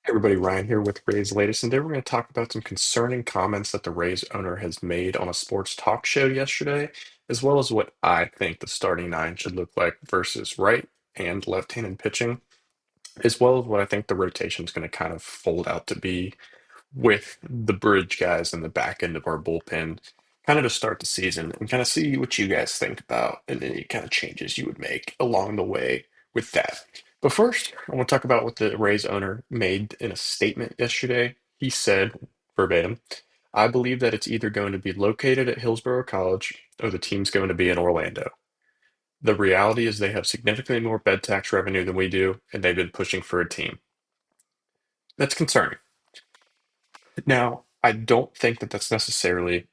Everybody, Ryan here with Rays latest, and today we're going to talk about some concerning comments that the Rays owner has made on a sports talk show yesterday, as well as what I think the starting nine should look like versus right and left-handed pitching, as well as what I think the rotation is going to kind of fold out to be with the bridge guys in the back end of our bullpen, kind of to start the season and kind of see what you guys think about and any kind of changes you would make along the way with that. But first, I want to talk about what the Rays owner made in a statement yesterday. He said, verbatim, I believe that it's either going to be located at Hillsborough College or the team's going to be in Orlando. The reality is they have significantly more bed tax revenue than we do, and they've been pushing for a team. That's concerning. Now, I don't think that that's necessarily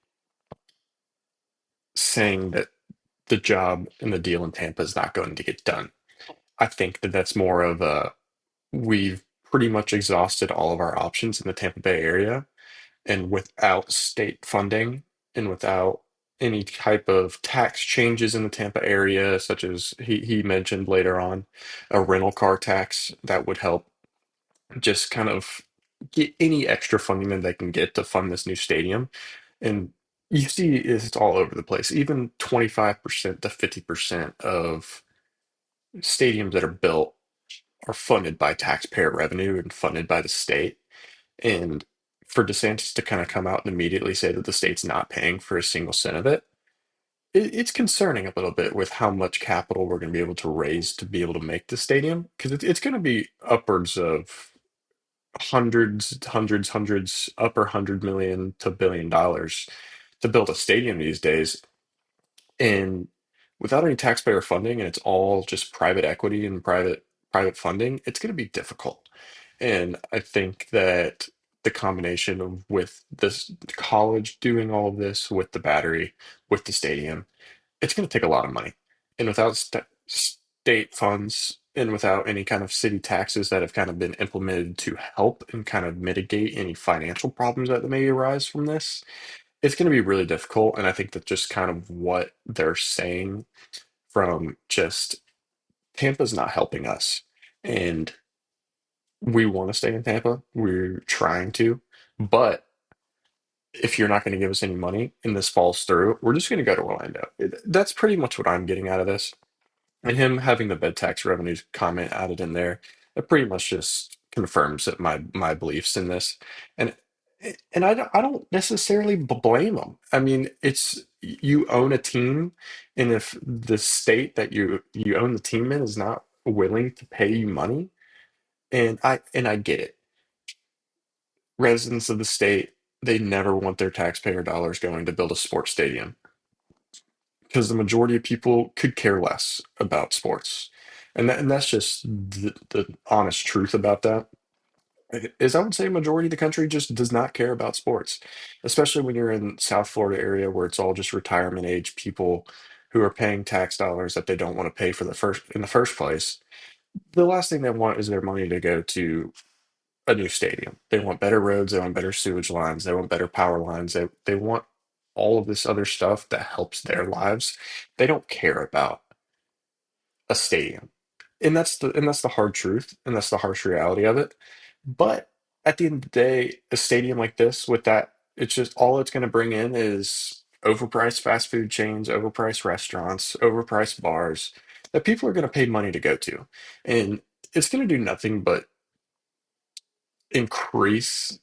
saying that the job and the deal in Tampa is not going to get done. I think that that's more of a we've pretty much exhausted all of our options in the Tampa Bay area, and without state funding and without any type of tax changes in the Tampa area, such as he mentioned later on, a rental car tax that would help just kind of get any extra funding that they can get to fund this new stadium. And you see it's all over the place. Even 25% to 50% of stadiums that are built are funded by taxpayer revenue and funded by the state. And for DeSantis to kind of come out and immediately say that the state's not paying for a single cent of it, it's concerning a little bit with how much capital we're going to be able to raise to be able to make the stadium because it's going to be upwards of hundreds, upper 100 million to $1 billion to build a stadium these days. And without any taxpayer funding, and it's all just private equity and private funding, it's going to be difficult. And I think that the combination of with this college doing all of this with the battery, with the stadium, it's going to take a lot of money. And without state funds and without any kind of city taxes that have kind of been implemented to help and kind of mitigate any financial problems that may arise from this, it's going to be really difficult. And I think that just kind of what they're saying from just Tampa's not helping us. And we want to stay in Tampa. We're trying to. But if you're not going to give us any money and this falls through, we're just going to go to Orlando. That's pretty much what I'm getting out of this. And him having the bed tax revenues comment added in there, it pretty much just confirms that my beliefs in this. And I don't necessarily blame him. I mean, it's you own a team, and if the state that you own the team in is not willing to pay you money, and I get it. Residents of the state, they never want their taxpayer dollars going to build a sports stadium because the majority of people could care less about sports. And that's just the honest truth about that. Is I would say a majority of the country just does not care about sports, especially when you're in South Florida area where it's all just retirement age people who are paying tax dollars that they don't want to pay for the first in the first place. The last thing they want is their money to go to a new stadium. They want better roads, they want better sewage lines, they want better power lines, they want all of this other stuff that helps their lives. They don't care about a stadium. And that's the hard truth, and that's the harsh reality of it. But at the end of the day, a stadium like this with that, it's just all it's going to bring in is overpriced fast food chains, overpriced restaurants, overpriced bars that people are going to pay money to go to. And it's going to do nothing but increase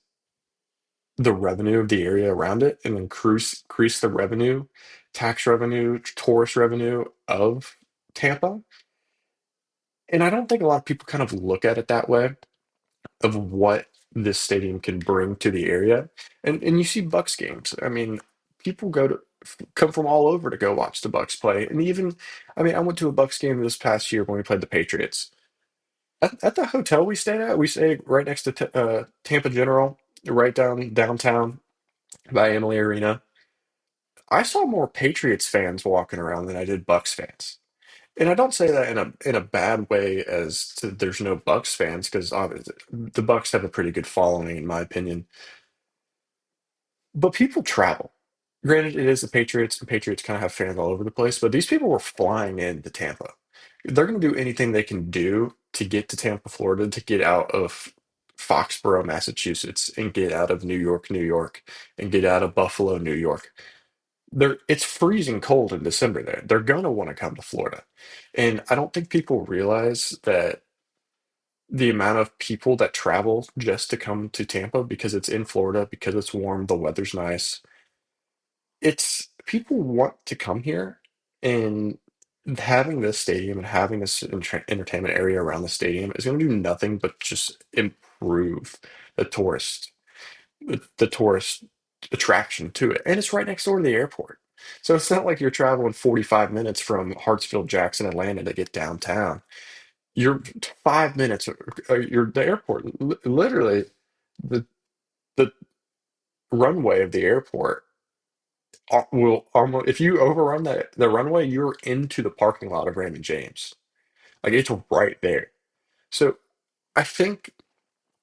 the revenue of the area around it and increase the revenue, tax revenue, tourist revenue of Tampa. And I don't think a lot of people kind of look at it that way of what this stadium can bring to the area. And you see Bucks games. I mean, people come from all over to go watch the Bucks play. And even I mean, I went to a Bucks game this past year when we played the Patriots. At the hotel we stayed right next to Tampa General, right downtown by Emily Arena. I saw more Patriots fans walking around than I did Bucks fans. And I don't say that in a bad way as to there's no Bucks fans because the Bucks have a pretty good following in my opinion. But people travel. Granted, it is the Patriots, and Patriots kind of have fans all over the place, but these people were flying into Tampa. They're going to do anything they can do to get to Tampa, Florida, to get out of Foxborough, Massachusetts, and get out of New York, New York, and get out of Buffalo, New York. It's freezing cold in December there. They're gonna want to come to Florida. And I don't think people realize that the amount of people that travel just to come to Tampa because it's in Florida, because it's warm, the weather's nice. It's people want to come here, and having this stadium and having this entertainment area around the stadium is going to do nothing but just improve the the tourist attraction to it. And it's right next door to the airport. So it's not like you're traveling 45 minutes from Hartsfield Jackson, Atlanta to get downtown. You're 5 minutes, you're the airport. Literally, the the runway of the airport will almost, if you overrun the runway, you're into the parking lot of Raymond James. Like it's right there. So I think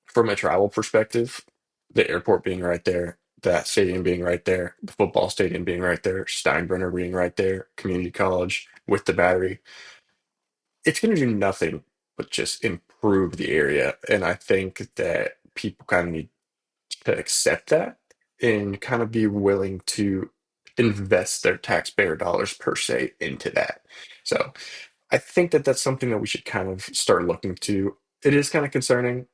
from a travel perspective, the airport being right there, that stadium being right there, the football stadium being right there, Steinbrenner being right there, community college with the battery, it's going to do nothing but just improve the area. And I think that people kind of need to accept that and kind of be willing to invest their taxpayer dollars per se into that. So I think that that's something that we should kind of start looking to. It is kind of concerning.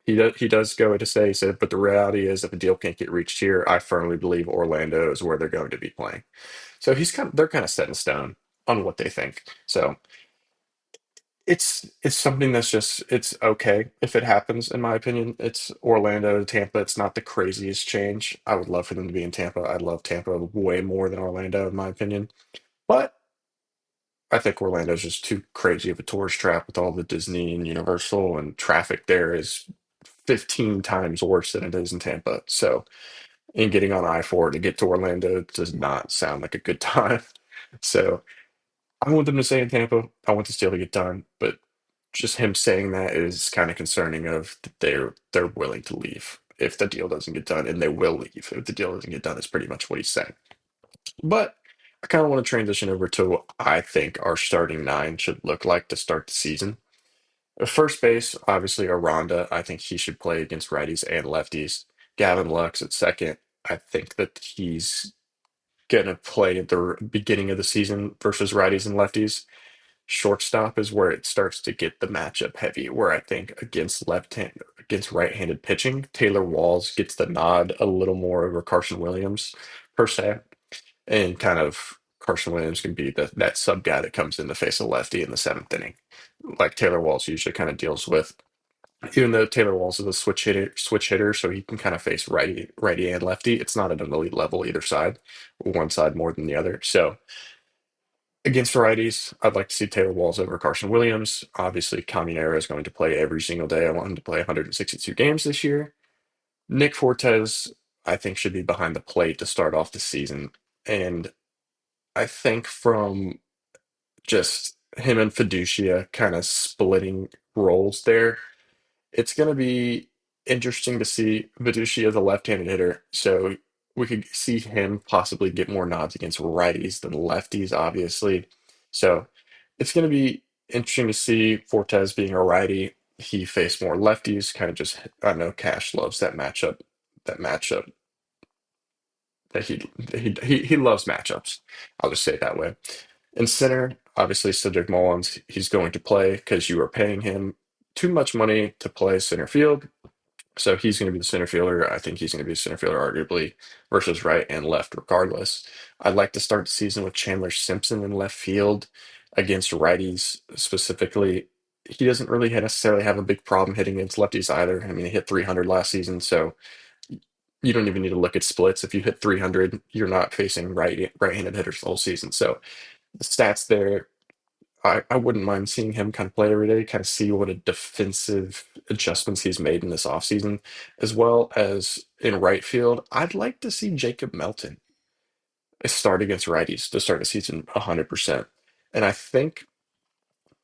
He does go to say, he said, but the reality is if a deal can't get reached here, I firmly believe Orlando is where they're going to be playing. So they're kind of set in stone on what they think. So it's something that's just it's okay if it happens, in my opinion. It's Orlando to Tampa. It's not the craziest change. I would love for them to be in Tampa. I love Tampa way more than Orlando, in my opinion. But I think Orlando's just too crazy of a tourist trap with all the Disney and Universal, and traffic there is 15 times worse than it is in Tampa. So, and getting on I-4 to get to Orlando does not sound like a good time. So, I want them to stay in Tampa. I want this deal to get done, but just him saying that is kind of concerning of that they're willing to leave if the deal doesn't get done, and they will leave if the deal doesn't get done, is pretty much what he's saying. But I kind of want to transition over to what I think our starting nine should look like to start the season. First base, obviously, Aranda. I think he should play against righties and lefties. Gavin Lux at second. I think that he's going to play at the beginning of the season versus righties and lefties. Shortstop is where it starts to get the matchup heavy, where I think against right-handed pitching, Taylor Walls gets the nod a little more over Carson Williams per se, and kind of Carson Williams can be that sub guy that comes in to face a lefty in the seventh inning, like Taylor Walls usually kind of deals with. Even though Taylor Walls is a switch hitter, so he can kind of face righty and lefty. It's not at an elite level either side, one side more than the other. So against righties, I'd like to see Taylor Walls over Carson Williams. Obviously, Caminero is going to play every single day. I want him to play 162 games this year. Nick Fortes, I think, should be behind the plate to start off the season. And I think from just him and Fiducia kind of splitting roles there, it's going to be interesting to see Viducci as a left-handed hitter. So we could see him possibly get more nods against righties than lefties, obviously. So it's going to be interesting to see Fortes being a righty. He faced more lefties, kind of just, I know Cash loves that matchup that he loves matchups. I'll just say it that way. In center, obviously Cedric Mullins, he's going to play because you are paying him too much money to play center field. So he's going to be the center fielder. I think he's going to be a center fielder, arguably, versus right and left, regardless. I'd like to start the season with Chandler Simpson in left field against righties specifically. He doesn't really necessarily have a big problem hitting against lefties either. I mean, he hit 300 last season, so you don't even need to look at splits. If you hit 300, you're not facing right-handed hitters the whole season. So the stats there, I wouldn't mind seeing him kind of play every day, kind of see what a defensive adjustments he's made in this offseason, as well as in right field. I'd like to see Jacob Melton start against righties to start the season 100%. And I think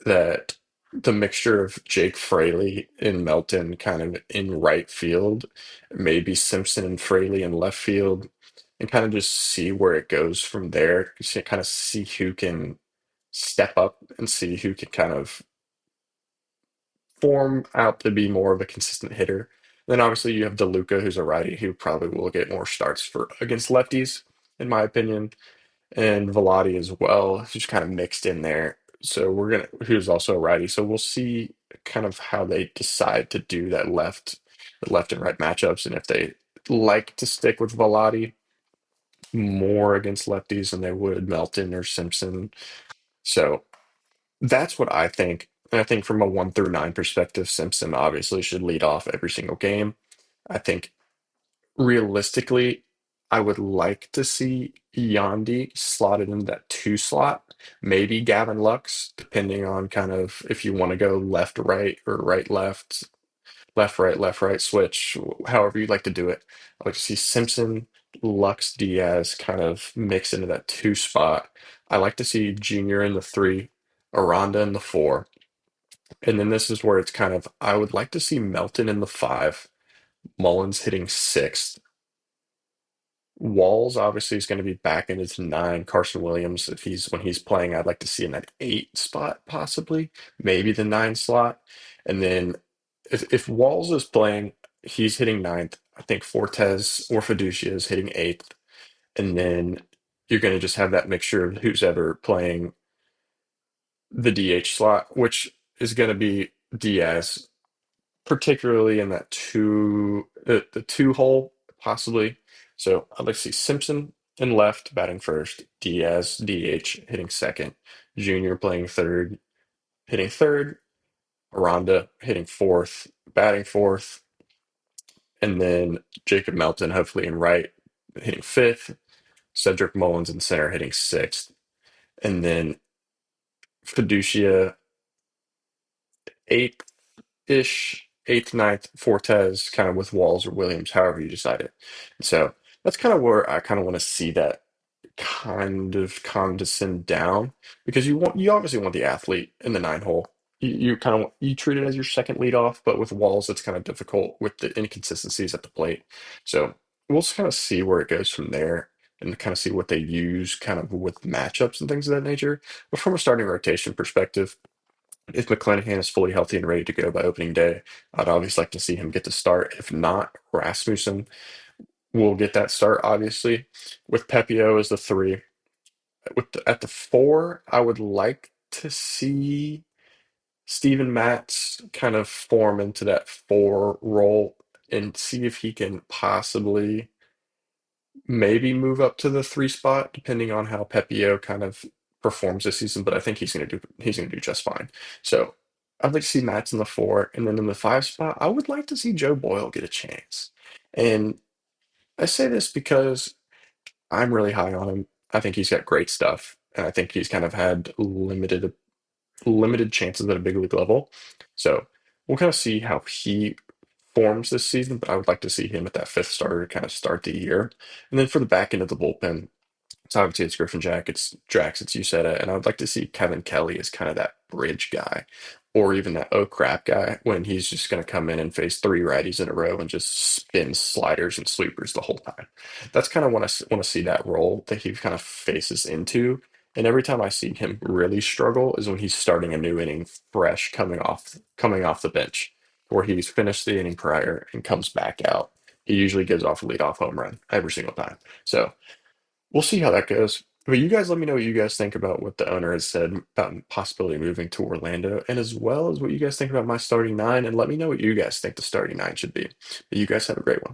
that the mixture of Jake Fraley and Melton kind of in right field, maybe Simpson and Fraley in left field, and kind of just see where it goes from there. Kind of see who can step up and see who can kind of form out to be more of a consistent hitter. Then obviously you have DeLuca, who's a righty, who probably will get more starts for against lefties, in my opinion, and Velati as well, who's kind of mixed in there. So who's also a righty. So we'll see kind of how they decide to do the left and right matchups, and if they like to stick with Velati more against lefties than they would Melton or Simpson. So that's what I think. And I think from a 1 through 9 perspective, Simpson obviously should lead off every single game. I think realistically, I would like to see Yandy slotted in that 2 slot, maybe Gavin Lux, depending on kind of if you want to go left, right, or right, left, right switch, however you'd like to do it. I'd like to see Simpson, Lux, Diaz kind of mix into that 2 spot. I like to see Junior in the 3, Aranda in the 4. And then this is where it's kind of, I would like to see Melton in the 5, Mullins hitting 6th. Walls obviously is going to be back in his 9. Carson Williams, if he's when he's playing, I'd like to see in that 8 spot, possibly, maybe the 9 slot. And then if Walls is playing, he's hitting 9th. I think Fortes or Fiducia is hitting 8th. And then you're going to just have that mixture of who's ever playing the DH slot, which is going to be Diaz, particularly in that the 2 hole, possibly. So I'd like to see Simpson in left batting first, Diaz DH hitting second, Junior playing third, hitting third, Aranda hitting fourth, batting fourth, and then Jacob Melton hopefully in right hitting fifth, Cedric Mullins in center hitting sixth, and then Fiducia eighth ish, eighth, ninth, Fortes, kind of with Walls or Williams, however you decide it. So that's kind of where I kind of want to see that kind of condescend down, because you obviously want the athlete in the 9 hole. You kind of you treat it as your second leadoff, but with Walls, it's kind of difficult with the inconsistencies at the plate. So we'll just kind of see where it goes from there and kind of see what they use kind of with matchups and things of that nature. But from a starting rotation perspective, if McClanahan is fully healthy and ready to go by opening day, I'd obviously like to see him get the start. If not, Rasmussen will get that start, obviously, with Pepio as the 3. At the 4, I would like to see Steven Matz kind of form into that 4 role and see if he can possibly maybe move up to the 3 spot, depending on how Pepio kind of performs this season. But I think he's gonna do just fine. So I'd like to see Mats in the 4, and then in the 5 spot, I would like to see Joe Boyle get a chance. And I say this because I'm really high on him. I think he's got great stuff, and I think he's kind of had limited chances at a big league level. So we'll kind of see how he forms this season, but I would like to see him at that 5th starter to kind of start the year. And then for the back end of the bullpen, so obviously it's Griffin Jack, it's Drax, it's Uceta, and I would like to see Kevin Kelly as kind of that bridge guy, or even that oh crap guy when he's just going to come in and face 3 righties in a row and just spin sliders and sweepers the whole time. That's kind of want to see that role that he kind of faces into. And every time I see him really struggle is when he's starting a new inning fresh coming off the bench, where he's finished the inning prior and comes back out. He usually gives off a leadoff home run every single time. So we'll see how that goes. But you guys let me know what you guys think about what the owner has said about possibility of moving to Orlando, and as well as what you guys think about my starting 9. And let me know what you guys think the starting 9 should be. But you guys have a great one.